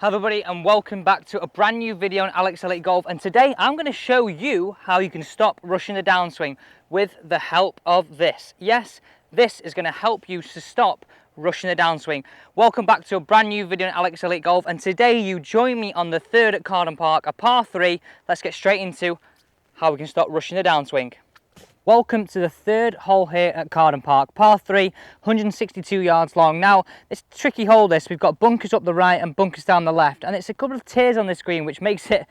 Hi everybody and welcome back to a brand new video on Alex Elite Golf, and today I'm going to show you how you can stop rushing the downswing with the help of this. Yes, this is going to help you to stop rushing the downswing. Welcome back to a brand new video on Alex Elite Golf, and today you join me on the third at Carden Park, a par 3. Let's get straight into how we can stop rushing the downswing. Welcome to the third hole here at Carden Park, par 3, 162 yards long. Now, it's a tricky hole this. We've got bunkers up the right and bunkers down the left, and it's a couple of tiers on this green, which makes it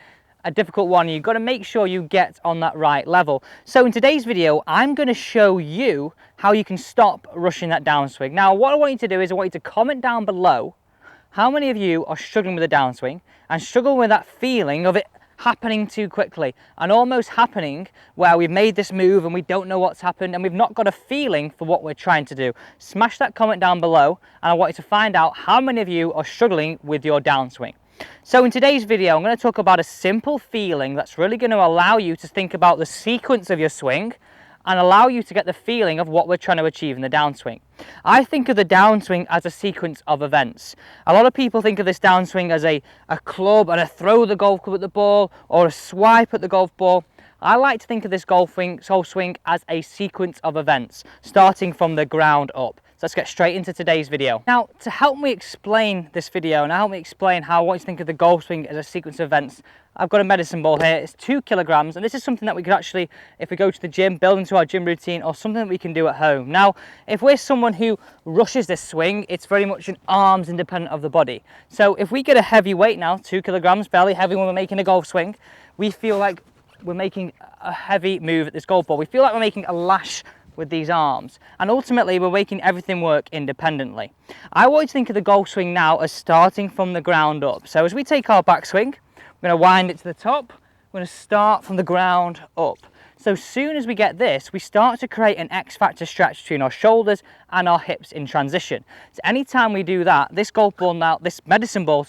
a difficult one. You've got to make sure you get on that right level. So in today's video, I'm going to show you how you can stop rushing that downswing. Now, what I want you to do is I want you to comment down below how many of you are struggling with a downswing and struggle with that feeling of it happening too quickly and almost happening where we've made this move and we don't know what's happened and we've not got a feeling for what we're trying to do. Smash that comment down below and I want you to find out how many of you are struggling with your downswing. So in today's video, I'm going to talk about a simple feeling that's really going to allow you to think about the sequence of your swing and allow you to get the feeling of what we're trying to achieve in the downswing. I think of the downswing as a sequence of events. A lot of people think of this downswing as a club and a throw the golf club at the ball or a swipe at the golf ball. I like to think of this golf swing as a sequence of events, starting from the ground up. So let's get straight into today's video. Now, to help me explain this video and help me explain how I want you to think of the golf swing as a sequence of events, I've got a medicine ball here. It's 2 kilograms, and this is something that we could actually, if we go to the gym, build into our gym routine, or something that we can do at home. Now, if we're someone who rushes this swing, it's very much an arms independent of the body. So if we get a heavy weight now, 2 kilograms, fairly heavy when we're making a golf swing, we feel like we're making a heavy move at this golf ball. We feel like we're making a lash with these arms, and ultimately we're making everything work independently. I want you to think of the golf swing now as starting from the ground up. So as we take our backswing, we're going to wind it to the top. We're going to start from the ground up. So soon as we get this, we start to create an X factor stretch between our shoulders and our hips in transition. So anytime we do that, this medicine ball,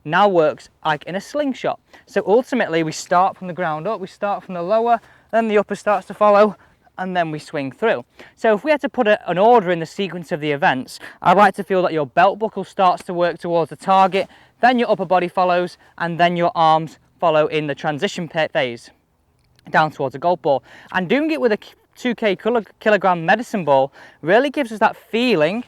now works like in a slingshot. So ultimately we start from the ground up, we start from the lower, then the upper starts to follow, and then we swing through. So if we had to put an order in the sequence of the events, I'd like to feel that your belt buckle starts to work towards the target, then your upper body follows, and then your arms follow in the transition phase down towards the golf ball. And doing it with a 2 kilogram medicine ball really gives us that feeling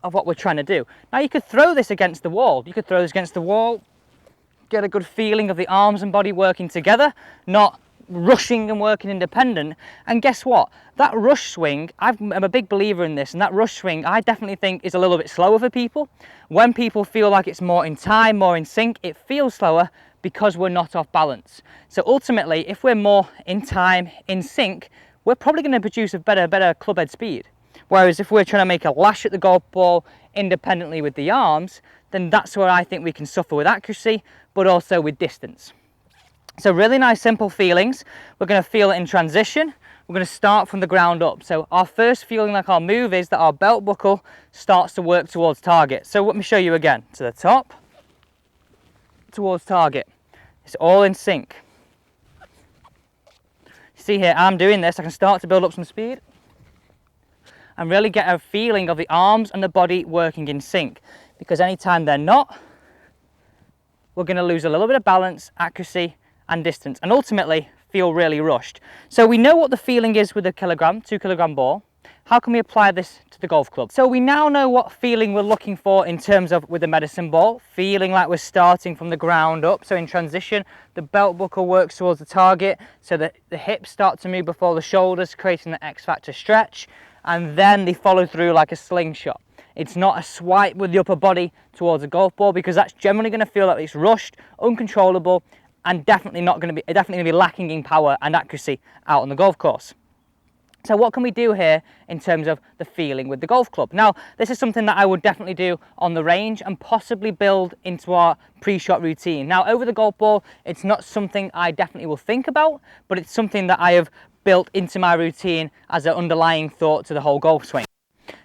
of what we're trying to do. Now you could throw this against the wall. You could throw this against the wall, get a good feeling of the arms and body working together, not rushing and working independent. And guess what? That rush swing, I'm a big believer in this, and that rush swing I definitely think is a little bit slower for people. When people feel like it's more in time, more in sync, it feels slower because we're not off balance. So ultimately, if we're more in time, in sync, we're probably going to produce a better club head speed. Whereas if we're trying to make a lash at the golf ball independently with the arms, then that's where I think we can suffer with accuracy, but also with distance. So really nice simple feelings. We're going to feel it in transition. We're going to start from the ground up. So our first feeling like our move is that our belt buckle starts to work towards target. So let me show you again. To the top, towards target. It's all in sync. See here, I'm doing this. I can start to build up some speed and really get a feeling of the arms and the body working in sync. Because anytime they're not, we're going to lose a little bit of balance, accuracy, and distance, and ultimately feel really rushed. So we know what the feeling is with a 2 kilogram ball. How can we apply this to the golf club? So we now know what feeling we're looking for in terms of with the medicine ball, feeling like we're starting from the ground up. So in transition, the belt buckle works towards the target, so that the hips start to move before the shoulders, creating the X factor stretch, and then they follow through like a slingshot. It's not a swipe with the upper body towards a golf ball, because that's generally going to feel like it's rushed, uncontrollable, and definitely going to be lacking in power and accuracy out on the golf course. So what can we do here in terms of the feeling with the golf club? Now, this is something that I would definitely do on the range and possibly build into our pre-shot routine. Now, over the golf ball, it's not something I definitely will think about, but it's something that I have built into my routine as an underlying thought to the whole golf swing.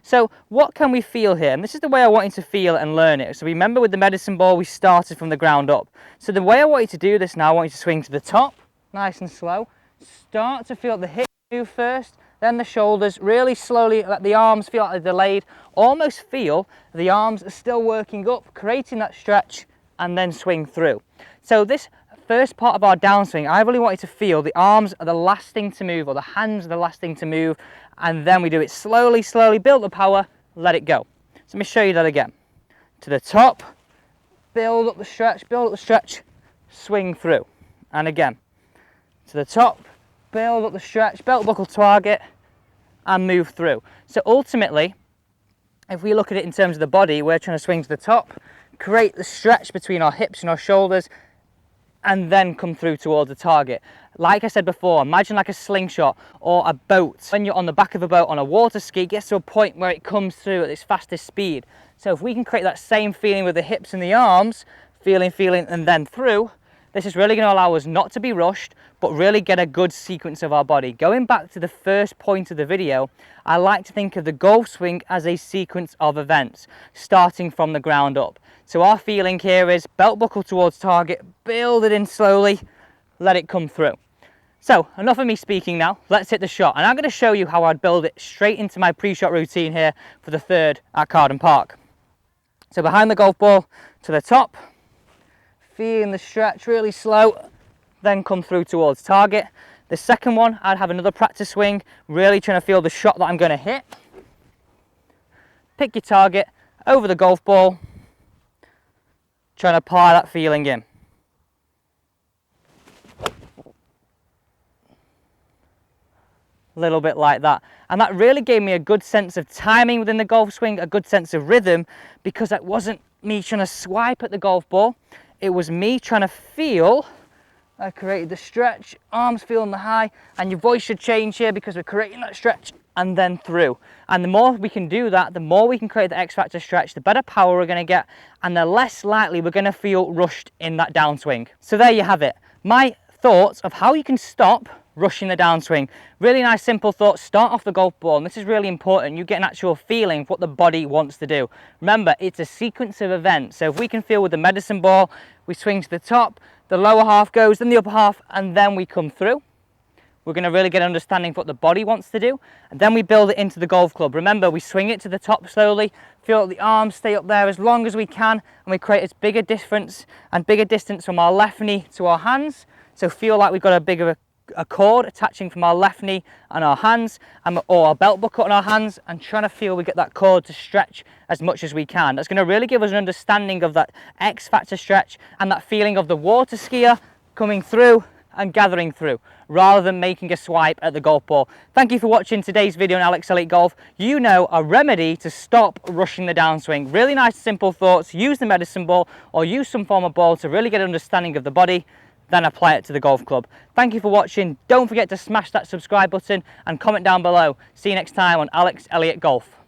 So what can we feel here? And this is the way I want you to feel and learn it. So remember with the medicine ball, we started from the ground up. So the way I want you to do this now, I want you to swing to the top, nice and slow. Start to feel the hips move first, then the shoulders, really slowly, let the arms feel like they're delayed. Almost feel the arms are still working up, creating that stretch, and then swing through. So this first part of our downswing, I really want you to feel the arms are the last thing to move, or the hands are the last thing to move, and then we do it slowly, slowly, build the power, let it go. So let me show you that again. To the top, build up the stretch, swing through. And again, to the top, build up the stretch, belt buckle target, and move through. So ultimately, if we look at it in terms of the body, we're trying to swing to the top, create the stretch between our hips and our shoulders, and then come through towards the target. Like I said before, imagine like a slingshot or a boat. When you're on the back of a boat on a water ski, it gets to a point where it comes through at its fastest speed. So if we can create that same feeling with the hips and the arms, feeling, and then through, this is really going to allow us not to be rushed, but really get a good sequence of our body. Going back to the first point of the video, I like to think of the golf swing as a sequence of events, starting from the ground up. So our feeling here is belt buckle towards target, build it in slowly, let it come through. So enough of me speaking now, let's hit the shot. And I'm going to show you how I'd build it straight into my pre-shot routine here for the third at Carden Park. So behind the golf ball, to the top, feeling the stretch really slow, then come through towards target. The second one, I'd have another practice swing, really trying to feel the shot that I'm going to hit. Pick your target over the golf ball, trying to apply that feeling in. A little bit like that, and that really gave me a good sense of timing within the golf swing, a good sense of rhythm, because it wasn't me trying to swipe at the golf ball, it was me trying to feel. I created the stretch, arms feeling the high, and your voice should change here because we're creating that stretch and then through. And the more we can do that, the more we can create the X Factor stretch, the better power we're going to get, and the less likely we're going to feel rushed in that downswing. So there you have it, my thoughts of how you can stop rushing the downswing. Really nice simple thoughts. Start off the golf ball, and this is really important. You get an actual feeling of what the body wants to do. Remember, it's a sequence of events. So if we can feel with the medicine ball, we swing to the top, the lower half goes, then the upper half, and then we come through. We're going to really get an understanding of what the body wants to do, and then we build it into the golf club. Remember, we swing it to the top slowly, feel the arms stay up there as long as we can, and we create as big a difference and bigger distance from our left knee to our hands. So feel like we've got a bigger a cord attaching from our left knee and our hands, or our belt buckle on our hands, and trying to feel we get that cord to stretch as much as we can. That's going to really give us an understanding of that X Factor stretch and that feeling of the water skier coming through and gathering through, rather than making a swipe at the golf ball. Thank you for watching today's video on Alex Elite Golf. You know, a remedy to stop rushing the downswing. Really nice simple thoughts. Use the medicine ball or use some form of ball to really get an understanding of the body, then apply it to the golf club. Thank you for watching. Don't forget to smash that subscribe button and comment down below. See you next time on Alex Elliott Golf.